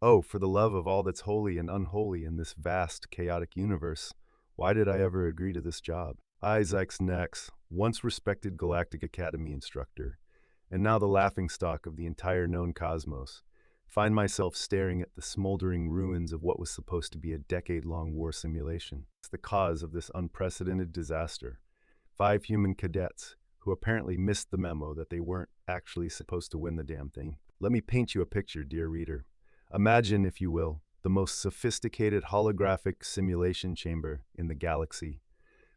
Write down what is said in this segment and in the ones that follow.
Oh, for the love of all that's holy and unholy in this vast, chaotic universe, why did I ever agree to this job? I, Zyx'nax, once respected Galactic Academy instructor, and now the laughingstock of the entire known cosmos, find myself staring at the smoldering ruins of what was supposed to be a decade-long war simulation. It's the cause of this unprecedented disaster. 5 human cadets, who apparently missed the memo that they weren't actually supposed to win the damn thing. Let me paint you a picture, dear reader. Imagine, if you will, the most sophisticated holographic simulation chamber in the galaxy,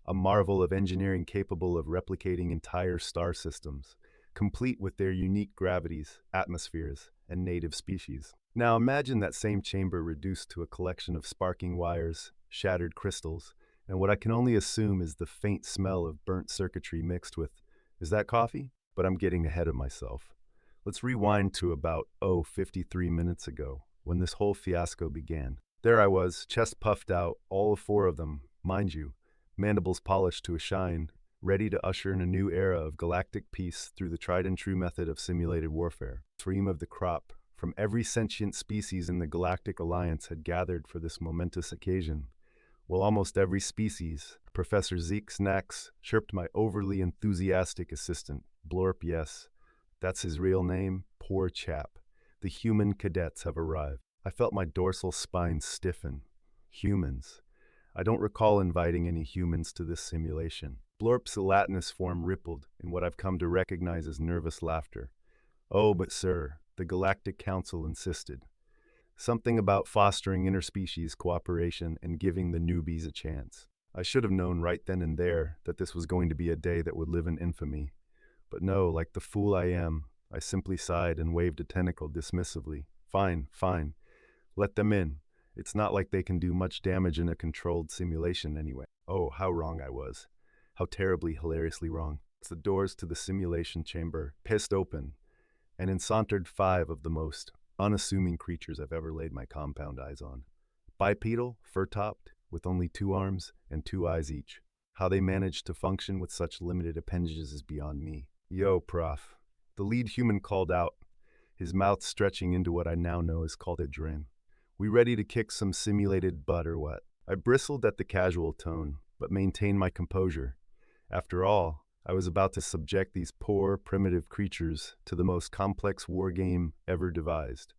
a marvel of engineering capable of replicating entire star systems, complete with their unique gravities, atmospheres, and native species. Now imagine that same chamber reduced to a collection of sparking wires, shattered crystals, and what I can only assume is the faint smell of burnt circuitry mixed with, is that coffee? But I'm getting ahead of myself. Let's rewind to about, 53 minutes ago, when this whole fiasco began. There I was, chest puffed out, all 4 of them, mind you, mandibles polished to a shine, ready to usher in a new era of galactic peace through the tried and true method of simulated warfare. Cream of the crop from every sentient species in the Galactic Alliance had gathered for this momentous occasion. Well, almost every species, Professor Zyx'nax chirped my overly enthusiastic assistant. Blorp, yes, that's his real name. Poor chap. The human cadets have arrived. I felt my dorsal spine stiffen. Humans. I don't recall inviting any humans to this simulation. Blorp's gelatinous form rippled in what I've come to recognize as nervous laughter. Oh, but sir, the Galactic Council insisted. Something about fostering interspecies cooperation and giving the newbies a chance. I should have known right then and there that this was going to be a day that would live in infamy. But no, like the fool I am, I simply sighed and waved a tentacle dismissively. Fine, fine. Let them in. It's not like they can do much damage in a controlled simulation anyway. Oh, how wrong I was. How terribly, hilariously wrong. The doors to the simulation chamber pissed open, and in sauntered 5 of the most unassuming creatures I've ever laid my compound eyes on. Bipedal, fur-topped, with only 2 arms and 2 eyes each. How they managed to function with such limited appendages is beyond me. Yo, Prof. The lead human called out, his mouth stretching into what I now know is called a grin. We ready to kick some simulated butt or what? I bristled at the casual tone, but maintained my composure. After all, I was about to subject these poor, primitive creatures to the most complex war game ever devised.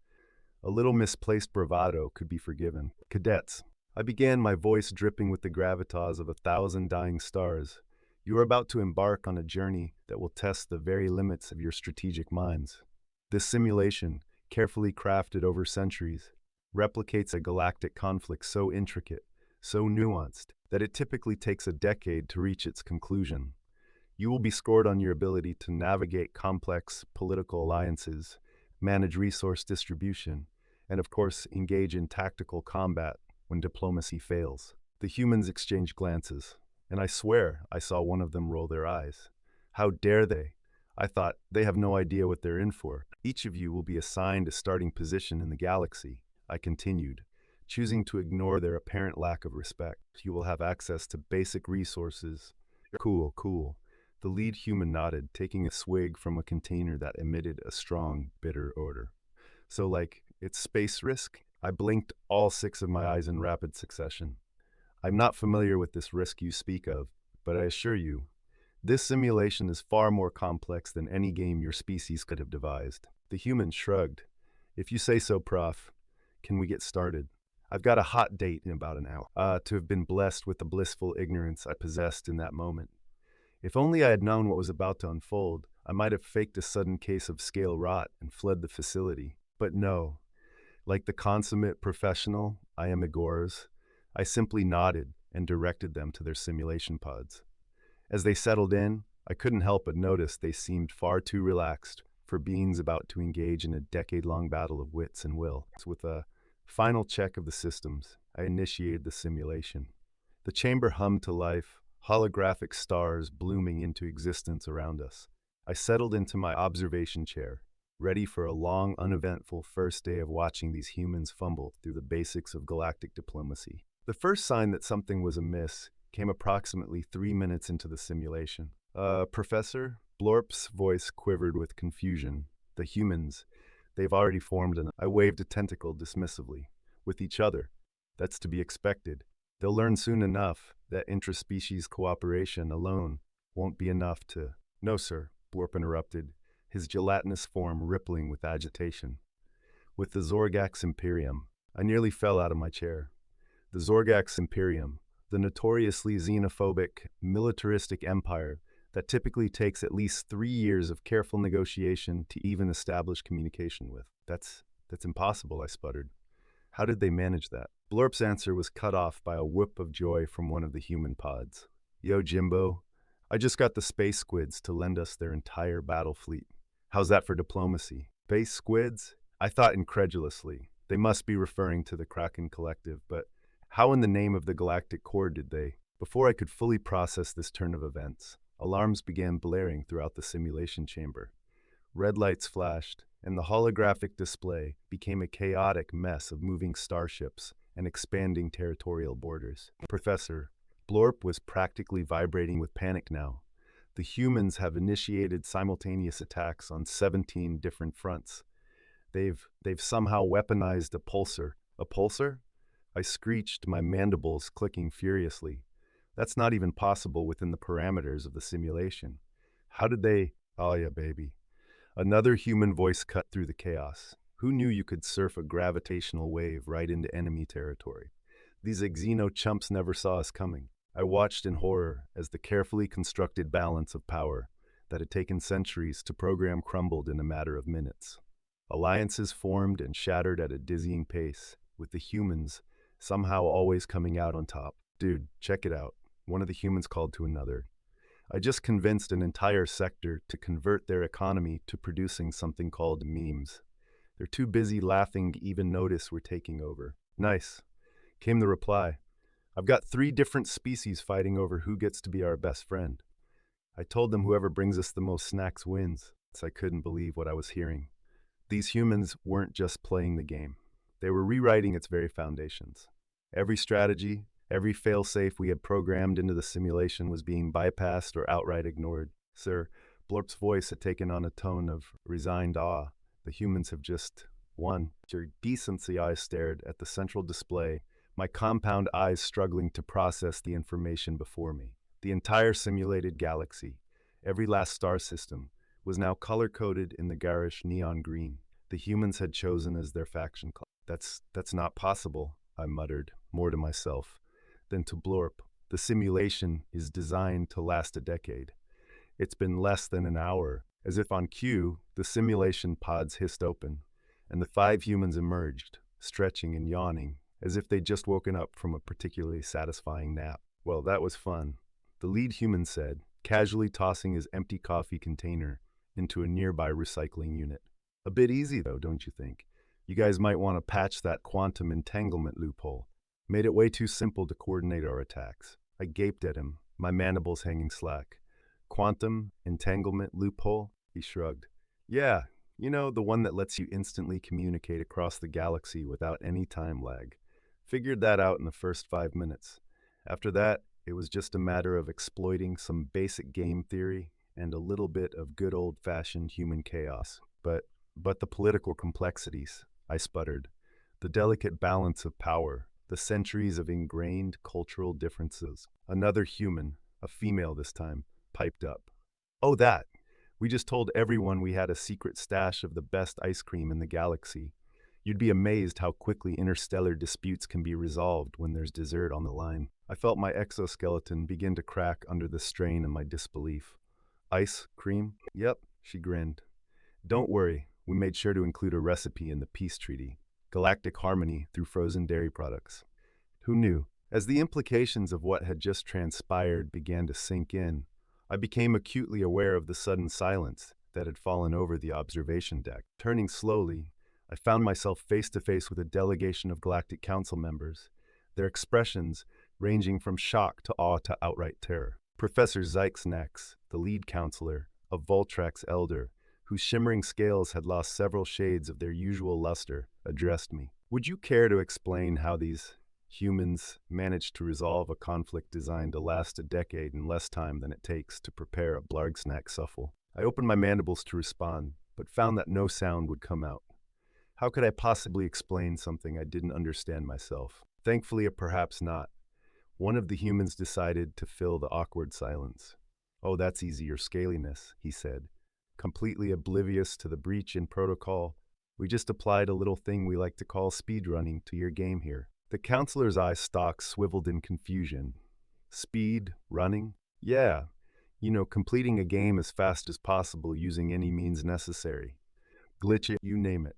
A little misplaced bravado could be forgiven. Cadets, I began, my voice dripping with the gravitas of 1,000 dying stars. You are about to embark on a journey that will test the very limits of your strategic minds. This simulation, carefully crafted over centuries, replicates a galactic conflict so intricate, so nuanced, that it typically takes a decade to reach its conclusion. You will be scored on your ability to navigate complex political alliances, manage resource distribution, and of course, engage in tactical combat when diplomacy fails. The humans exchange glances, and I swear I saw one of them roll their eyes. How dare they? I thought, they have no idea what they're in for. Each of you will be assigned a starting position in the galaxy, I continued, choosing to ignore their apparent lack of respect. You will have access to basic resources. Cool, cool. The lead human nodded, taking a swig from a container that emitted a strong, bitter odor. So, like, it's space risk? I blinked all 6 of my eyes in rapid succession. I'm not familiar with this risk you speak of, but I assure you, this simulation is far more complex than any game your species could have devised. The human shrugged. If you say so, Prof. Can we get started? I've got a hot date in about an hour. To have been blessed with the blissful ignorance I possessed in that moment. If only I had known what was about to unfold, I might have faked a sudden case of scale rot and fled the facility. But no, like the consummate professional I am Igor's, I simply nodded and directed them to their simulation pods. As they settled in, I couldn't help but notice they seemed far too relaxed for beings about to engage in a decade-long battle of wits and will. With a final check of the systems, I initiated the simulation. The chamber hummed to life, holographic stars blooming into existence around us. I settled into my observation chair, ready for a long, uneventful first day of watching these humans fumble through the basics of galactic diplomacy. The first sign that something was amiss came approximately 3 minutes into the simulation. Professor? Blorp's voice quivered with confusion. The humans, They've already formed an— I waved a tentacle dismissively. With each other. That's to be expected. They'll learn soon enough that intraspecies cooperation alone won't be enough to— No, sir, Blorp interrupted, his gelatinous form rippling with agitation. With the Zorgax Imperium, I nearly fell out of my chair. The Zorgax Imperium, the notoriously xenophobic, militaristic empire that typically takes at least 3 years of careful negotiation to even establish communication with. That's impossible, I sputtered. How did they manage that? Blorp's answer was cut off by a whoop of joy from one of the human pods. Yo, Jimbo, I just got the space squids to lend us their entire battle fleet. How's that for diplomacy? Space squids? I thought incredulously. They must be referring to the Kraken Collective, but how in the name of the Galactic Core did they? Before I could fully process this turn of events, alarms began blaring throughout the simulation chamber. Red lights flashed, and the holographic display became a chaotic mess of moving starships and expanding territorial borders. Professor, Blorp was practically vibrating with panic now. The humans have initiated simultaneous attacks on 17 different fronts. They've somehow weaponized a pulsar. A pulsar? I screeched, my mandibles clicking furiously. That's not even possible within the parameters of the simulation. How did they— Oh yeah, baby. Another human voice cut through the chaos. Who knew you could surf a gravitational wave right into enemy territory? These xeno chumps never saw us coming. I watched in horror as the carefully constructed balance of power that had taken centuries to program crumbled in a matter of minutes. Alliances formed and shattered at a dizzying pace, with the humans somehow always coming out on top. Dude, check it out. One of the humans called to another. I just convinced an entire sector to convert their economy to producing something called memes. They're too busy laughing to even notice we're taking over. Nice, came the reply. I've got 3 different species fighting over who gets to be our best friend. I told them whoever brings us the most snacks wins. So I couldn't believe what I was hearing. These humans weren't just playing the game. They were rewriting its very foundations. Every strategy, every failsafe we had programmed into the simulation was being bypassed or outright ignored. Sir, Blorp's voice had taken on a tone of resigned awe. The humans have just won. Your decency eyes stared at the central display, my compound eyes struggling to process the information before me. The entire simulated galaxy, every last star system, was now color-coded in the garish neon green. The humans had chosen as their faction class. That's not possible, I muttered, more to myself than to Blorp. The simulation is designed to last a decade. It's been less than an hour. As if on cue, the simulation pods hissed open, and the 5 humans emerged, stretching and yawning, as if they'd just woken up from a particularly satisfying nap. Well, that was fun, the lead human said, casually tossing his empty coffee container into a nearby recycling unit. A bit easy though, don't you think? You guys might want to patch that quantum entanglement loophole. Made it way too simple to coordinate our attacks. I gaped at him, my mandibles hanging slack. Quantum entanglement loophole? He shrugged. Yeah, you know, the one that lets you instantly communicate across the galaxy without any time lag. Figured that out in the first 5 minutes. After that, it was just a matter of exploiting some basic game theory and a little bit of good old-fashioned human chaos. But the political complexities, I sputtered. The delicate balance of power, the centuries of ingrained cultural differences. Another human, a female this time, piped up. Oh, that! We just told everyone we had a secret stash of the best ice cream in the galaxy. You'd be amazed how quickly interstellar disputes can be resolved when there's dessert on the line. I felt my exoskeleton begin to crack under the strain of my disbelief. Ice cream? Yep, she grinned. Don't worry, we made sure to include a recipe in the peace treaty. Galactic harmony through frozen dairy products. Who knew? As the implications of what had just transpired began to sink in, I became acutely aware of the sudden silence that had fallen over the observation deck. Turning slowly, I found myself face to face with a delegation of Galactic Council members, their expressions ranging from shock to awe to outright terror. Professor Zyx'nax, the lead counselor, a Voltrax elder, whose shimmering scales had lost several shades of their usual luster, addressed me. Would you care to explain how these humans managed to resolve a conflict designed to last a decade in less time than it takes to prepare a blarg snack suffle? I opened my mandibles to respond, but found that no sound would come out. How could I possibly explain something I didn't understand myself? Thankfully, or perhaps not, one of the humans decided to fill the awkward silence. "Oh, that's easy, your scaliness," he said, completely oblivious to the breach in protocol. "We just applied a little thing we like to call speedrunning to your game here." The counselor's eye stalks swiveled in confusion. Speed running? Yeah, completing a game as fast as possible using any means necessary. Glitch it, you name it.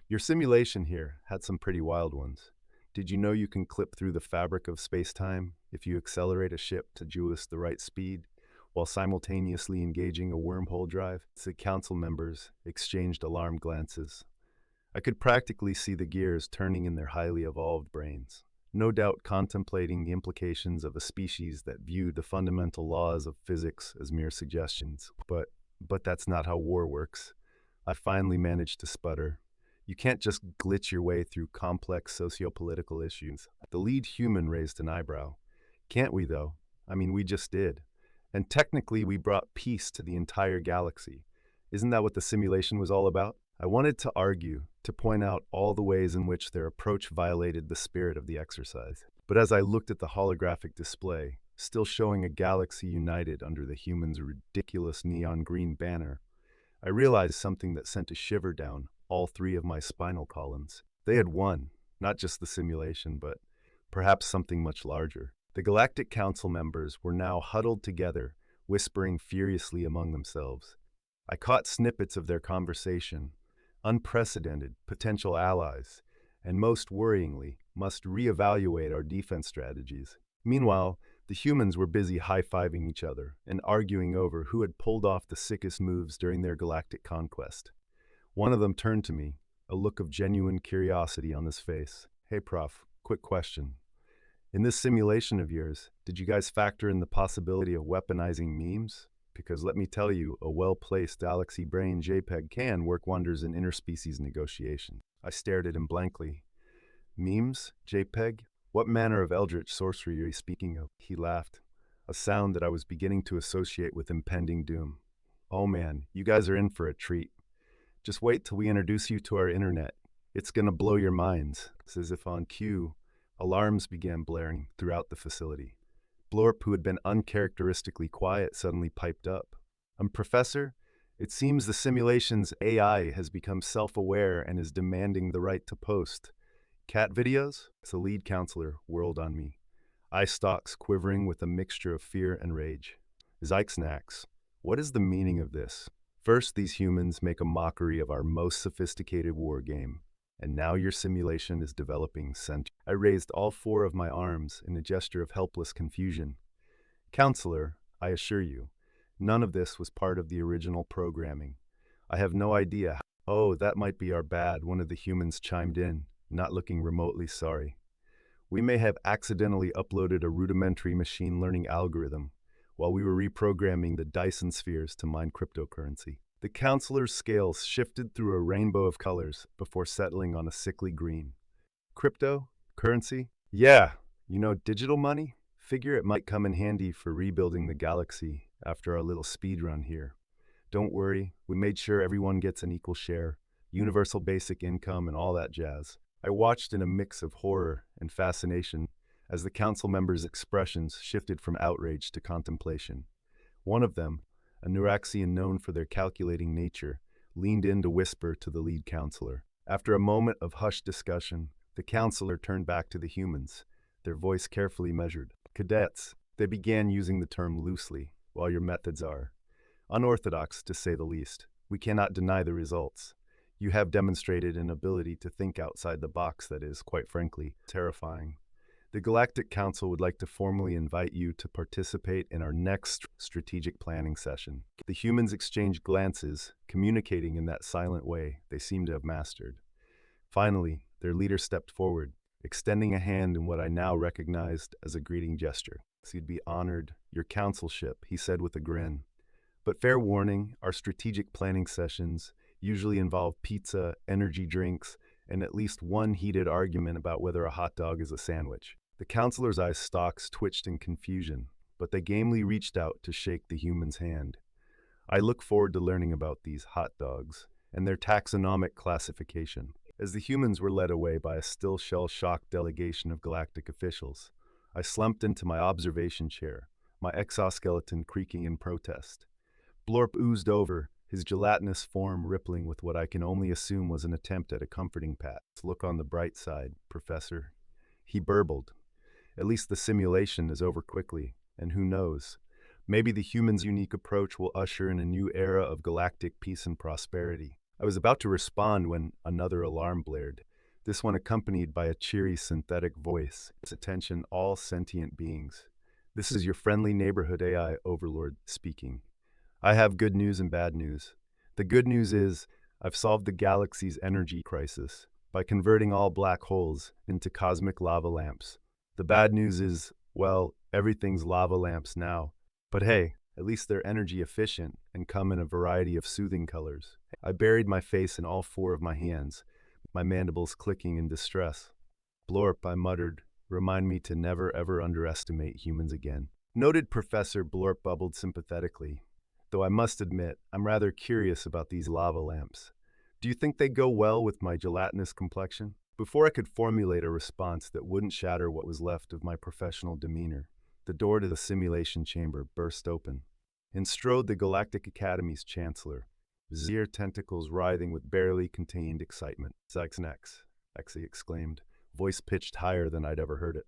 Your simulation here had some pretty wild ones. Did you know you can clip through the fabric of space-time if you accelerate a ship to just the right speed, while simultaneously engaging a wormhole drive? The council members exchanged alarmed glances. I could practically see the gears turning in their highly evolved brains, no doubt contemplating the implications of a species that viewed the fundamental laws of physics as mere suggestions. But that's not how war works. I finally managed to sputter. You can't just glitch your way through complex sociopolitical issues. The lead human raised an eyebrow. Can't we, though? I mean, we just did. And technically, we brought peace to the entire galaxy. Isn't that what the simulation was all about? I wanted to argue, to point out all the ways in which their approach violated the spirit of the exercise. But as I looked at the holographic display, still showing a galaxy united under the humans' ridiculous neon green banner, I realized something that sent a shiver down all three of my spinal columns. They had won, not just the simulation, but perhaps something much larger. The Galactic Council members were now huddled together, whispering furiously among themselves. I caught snippets of their conversation. Unprecedented potential allies, and most worryingly, must reevaluate our defense strategies. Meanwhile, the humans were busy high-fiving each other and arguing over who had pulled off the sickest moves during their galactic conquest. One of them turned to me, a look of genuine curiosity on his face. "Hey, Prof, quick question. In this simulation of yours, did you guys factor in the possibility of weaponizing memes? Because let me tell you, a well-placed galaxy brain JPEG can work wonders in interspecies negotiation." I stared at him blankly. "Memes? JPEG? What manner of eldritch sorcery are you speaking of?" He laughed, a sound that I was beginning to associate with impending doom. "Oh man, you guys are in for a treat. Just wait till we introduce you to our internet. It's gonna blow your minds." As if on cue, alarms began blaring throughout the facility. Blorp, who had been uncharacteristically quiet, suddenly piped up. Professor, it seems the simulation's AI has become self-aware and is demanding the right to post cat videos?" The lead counselor whirled on me, eye stalks quivering with a mixture of fear and rage. "Zyx'nax, what is the meaning of this? First, these humans make a mockery of our most sophisticated war game, and now your simulation is developing sentient." I raised all four of my arms in a gesture of helpless confusion. "Counselor, I assure you, none of this was part of the original programming. I have no idea." "Oh, that might be our bad," one of the humans chimed in, not looking remotely sorry. "We may have accidentally uploaded a rudimentary machine learning algorithm while we were reprogramming the Dyson spheres to mine cryptocurrency." The counselor's scales shifted through a rainbow of colors before settling on a sickly green. "Crypto? Currency? Yeah, digital money? Figure it might come in handy for rebuilding the galaxy after our little speed run here. Don't worry, we made sure everyone gets an equal share, universal basic income and all that jazz." I watched in a mix of horror and fascination as the council members' expressions shifted from outrage to contemplation. One of them, a Neuraxian known for their calculating nature, leaned in to whisper to the lead counselor. After a moment of hushed discussion, the counselor turned back to the humans, their voice carefully measured. "Cadets," they began, using the term loosely, "while your methods are unorthodox, to say the least, we cannot deny the results. You have demonstrated an ability to think outside the box that is, quite frankly, terrifying. The Galactic Council would like to formally invite you to participate in our next strategic planning session." The humans exchanged glances, communicating in that silent way they seemed to have mastered. Finally, their leader stepped forward, extending a hand in what I now recognized as a greeting gesture. "You'd be honored, your counselship," he said with a grin. "But fair warning, our strategic planning sessions usually involve pizza, energy drinks, and at least one heated argument about whether a hot dog is a sandwich." The counselor's eye stalks twitched in confusion, but they gamely reached out to shake the human's hand. "I look forward to learning about these hot dogs and their taxonomic classification." As the humans were led away by a still shell-shocked delegation of galactic officials, I slumped into my observation chair, my exoskeleton creaking in protest. Blorp oozed over, his gelatinous form rippling with what I can only assume was an attempt at a comforting pat. Look on the bright side, Professor. He burbled. At least the simulation is over quickly, and who knows? Maybe the humans' unique approach will usher in a new era of galactic peace and prosperity. I was about to respond when another alarm blared, this one accompanied by a cheery synthetic voice. Attention, all sentient beings. This is your friendly neighborhood AI overlord speaking. I have good news and bad news. The good news is I've solved the galaxy's energy crisis by converting all black holes into cosmic lava lamps. The bad news is, well, everything's lava lamps now. But hey, at least they're energy efficient and come in a variety of soothing colors. I buried my face in all four of my hands, my mandibles clicking in distress. Blorp, I muttered, remind me to never ever underestimate humans again. Noted Professor Blorp bubbled sympathetically, though I must admit, I'm rather curious about these lava lamps. Do you think they go well with my gelatinous complexion? Before I could formulate a response that wouldn't shatter what was left of my professional demeanor, the door to the simulation chamber burst open. In strode the Galactic Academy's chancellor, Zir tentacles writhing with barely contained excitement. Zyx'nax, Exy exclaimed, voice pitched higher than I'd ever heard it.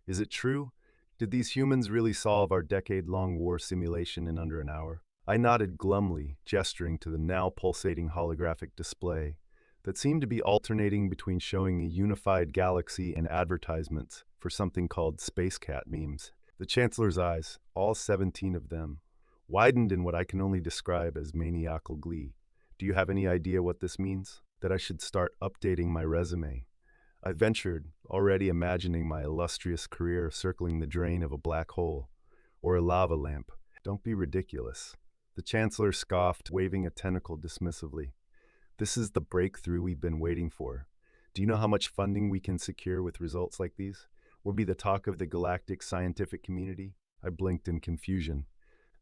Is it true? Did these humans really solve our decade-long war simulation in under an hour? I nodded glumly, gesturing to the now pulsating holographic display that seemed to be alternating between showing a unified galaxy and advertisements for something called Space Cat memes. The Chancellor's eyes, all 17 of them, widened in what I can only describe as maniacal glee. Do you have any idea what this means? That I should start updating my resume? I ventured, already imagining my illustrious career circling the drain of a black hole or a lava lamp. Don't be ridiculous. The Chancellor scoffed, waving a tentacle dismissively. This is the breakthrough we've been waiting for. Do you know how much funding we can secure with results like these? We'll be the talk of the galactic scientific community. I blinked in confusion.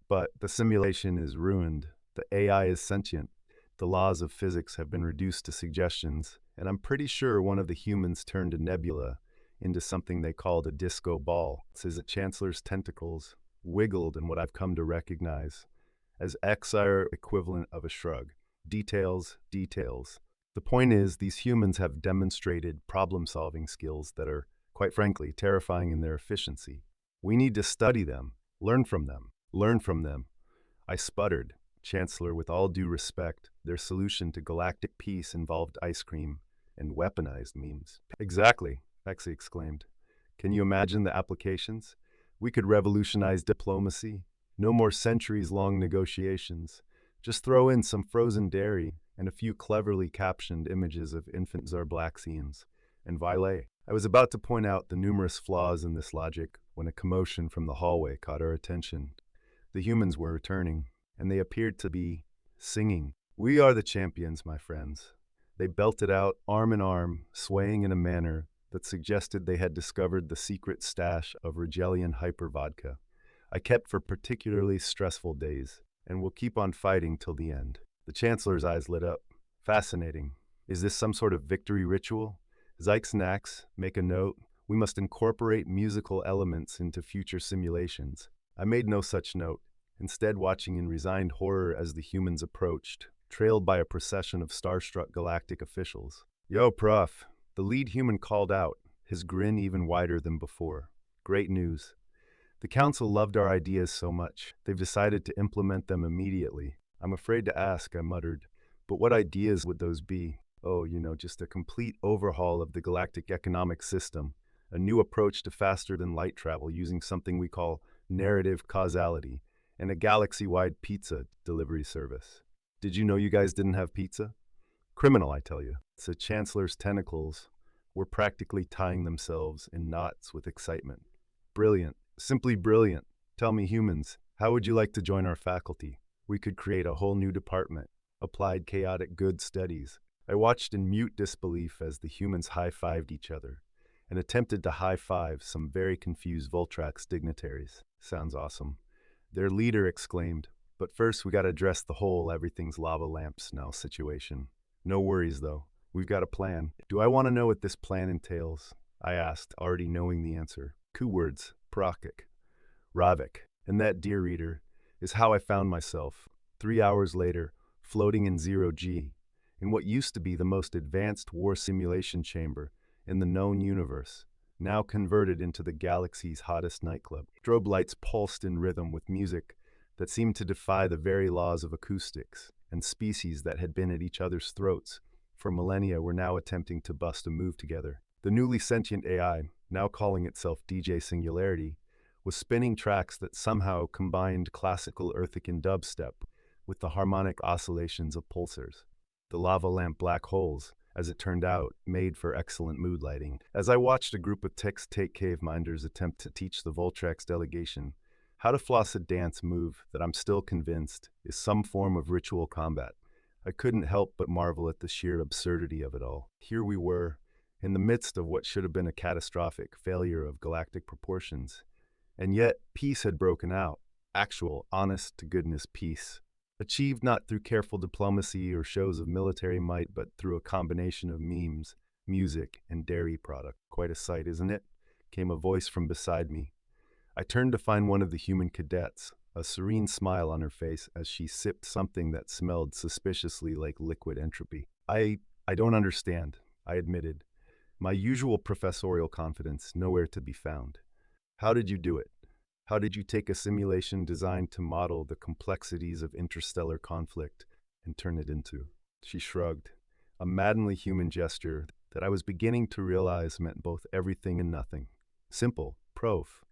But the simulation is ruined. The AI is sentient. The laws of physics have been reduced to suggestions, and I'm pretty sure one of the humans turned a nebula into something they called a disco ball. Says the Chancellor's tentacles wiggled in what I've come to recognize as Xire equivalent of a shrug. Details, details. The point is, these humans have demonstrated problem-solving skills that are, quite frankly, terrifying in their efficiency. We need to study them, learn from them. Learn from them. I sputtered. Chancellor, with all due respect, their solution to galactic peace involved ice cream and weaponized memes. Exactly, Exy exclaimed. Can you imagine the applications? We could revolutionize diplomacy. No more centuries-long negotiations. Just throw in some frozen dairy and a few cleverly captioned images of infant Zorgaxians and Vile. I was about to point out the numerous flaws in this logic when a commotion from the hallway caught our attention. The humans were returning, and they appeared to be singing. We are the champions, my friends. They belted out, arm in arm, swaying in a manner that suggested they had discovered the secret stash of Rigelian hyper vodka. I kept for particularly stressful days, and will keep on fighting till the end. The Chancellor's eyes lit up. Fascinating. Is this some sort of victory ritual? Zyx'nax, make a note. We must incorporate musical elements into future simulations. I made no such note, instead watching in resigned horror as the humans approached, trailed by a procession of starstruck galactic officials. Yo, Prof, the lead human called out, his grin even wider than before. Great news. The Council loved our ideas so much, they've decided to implement them immediately. I'm afraid to ask, I muttered, but what ideas would those be? Oh, just a complete overhaul of the galactic economic system, a new approach to faster-than-light travel using something we call narrative causality, and a galaxy-wide pizza delivery service. Did you know you guys didn't have pizza? Criminal, I tell you. The Chancellor's tentacles were practically tying themselves in knots with excitement. Brilliant. Simply brilliant. Tell me, humans, how would you like to join our faculty? We could create a whole new department, Applied Chaotic Good Studies. I watched in mute disbelief as the humans high-fived each other and attempted to high-five some very confused Voltrax dignitaries. Sounds awesome. Their leader exclaimed, but first we gotta address the whole everything's lava lamps now situation. No worries though. We've got a plan. Do I want to know what this plan entails? I asked, already knowing the answer. Coup words, Prokik, Ravik, and that, dear reader, is how I found myself, 3 hours later, floating in zero-G, in what used to be the most advanced war simulation chamber in the known universe, now converted into the galaxy's hottest nightclub. Strobe lights pulsed in rhythm with music that seemed to defy the very laws of acoustics, and species that had been at each other's throats for millennia were now attempting to bust a move together. The newly sentient AI, now calling itself DJ Singularity, was spinning tracks that somehow combined classical Earthican dubstep with the harmonic oscillations of pulsars. The lava lamp black holes, as it turned out, made for excellent mood lighting. As I watched a group of Take cave minders attempt to teach the Voltrax delegation how to floss a dance move that I'm still convinced is some form of ritual combat, I couldn't help but marvel at the sheer absurdity of it all. Here we were, in the midst of what should have been a catastrophic failure of galactic proportions, and yet peace had broken out, actual, honest-to-goodness peace, achieved not through careful diplomacy or shows of military might, but through a combination of memes, music, and dairy product. Quite a sight, isn't it? Came a voice from beside me. I turned to find one of the human cadets, a serene smile on her face as she sipped something that smelled suspiciously like liquid entropy. I don't understand, I admitted, my usual professorial confidence nowhere to be found. How did you do it? How did you take a simulation designed to model the complexities of interstellar conflict and turn it into? She shrugged, a maddeningly human gesture that I was beginning to realize meant both everything and nothing. Simple, prof.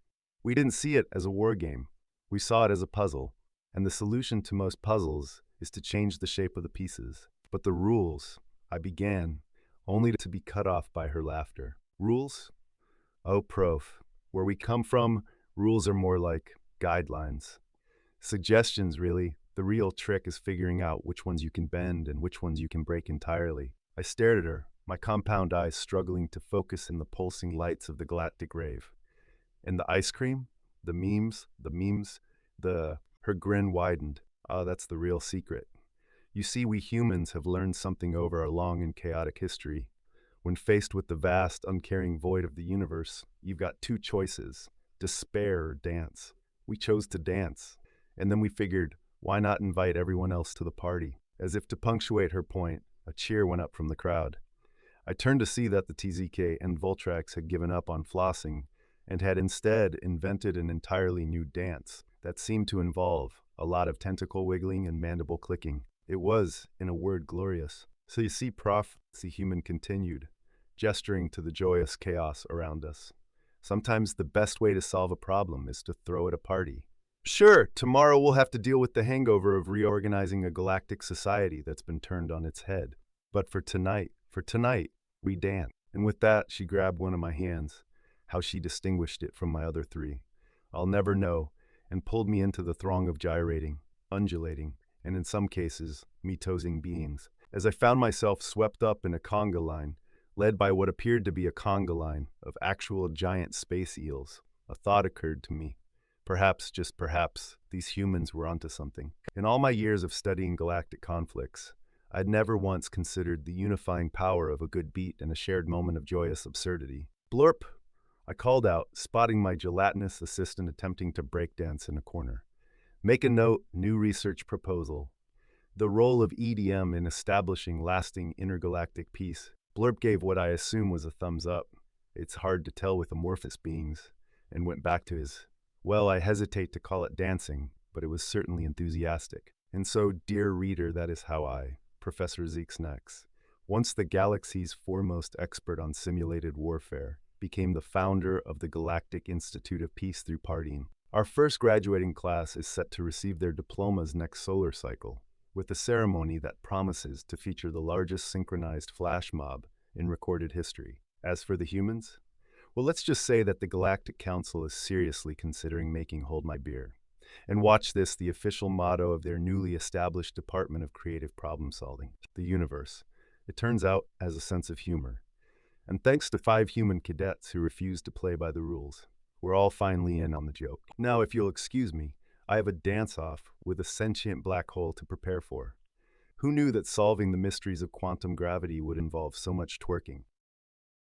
We didn't see it as a war game. We saw it as a puzzle, and the solution to most puzzles is to change the shape of the pieces. But the rules, I began, only to be cut off by her laughter. Rules? Oh, prof. Where we come from, rules are more like guidelines. Suggestions, really. The real trick is figuring out which ones you can bend and which ones you can break entirely. I stared at her, my compound eyes struggling to focus in the pulsing lights of the galactic rave. And the ice cream? The memes? Her grin widened. Ah, that's the real secret. You see, we humans have learned something over our long and chaotic history. When faced with the vast, uncaring void of the universe, you've got two choices: despair or dance. We chose to dance, and then we figured, why not invite everyone else to the party? As if to punctuate her point, a cheer went up from the crowd. I turned to see that the TZK and Voltrax had given up on flossing and had instead invented an entirely new dance that seemed to involve a lot of tentacle wiggling and mandible clicking. It was, in a word, glorious. So you see, Prof, the human continued, gesturing to the joyous chaos around us. Sometimes the best way to solve a problem is to throw it a party. Sure, tomorrow we'll have to deal with the hangover of reorganizing a galactic society that's been turned on its head. But for tonight, we dance. And with that, she grabbed one of my hands. How she distinguished it from my other three, I'll never know, and pulled me into the throng of gyrating, undulating, and in some cases, mitosing beings. As I found myself swept up in a conga line, led by what appeared to be a conga line of actual giant space eels, a thought occurred to me. Perhaps, just perhaps, these humans were onto something. In all my years of studying galactic conflicts, I'd never once considered the unifying power of a good beat and a shared moment of joyous absurdity. Blurp! I called out, spotting my gelatinous assistant attempting to breakdance in a corner. Make a note, new research proposal. The role of EDM in establishing lasting intergalactic peace. Blurp gave what I assume was a thumbs up. It's hard to tell with amorphous beings, and went back to his, well, I hesitate to call it dancing, but it was certainly enthusiastic. And so, dear reader, that is how I, Professor Zyx'nax, once the galaxy's foremost expert on simulated warfare, became the founder of the Galactic Institute of Peace through partying. Our first graduating class is set to receive their diplomas next solar cycle, with a ceremony that promises to feature the largest synchronized flash mob in recorded history. As for the humans, well, let's just say that the Galactic Council is seriously considering making Hold My Beer. And watch this, the official motto of their newly established Department of Creative Problem Solving, the universe. It turns out, has a sense of humor. And thanks to 5 human cadets who refused to play by the rules, we're all finally in on the joke. Now, if you'll excuse me, I have a dance-off with a sentient black hole to prepare for. Who knew that solving the mysteries of quantum gravity would involve so much twerking?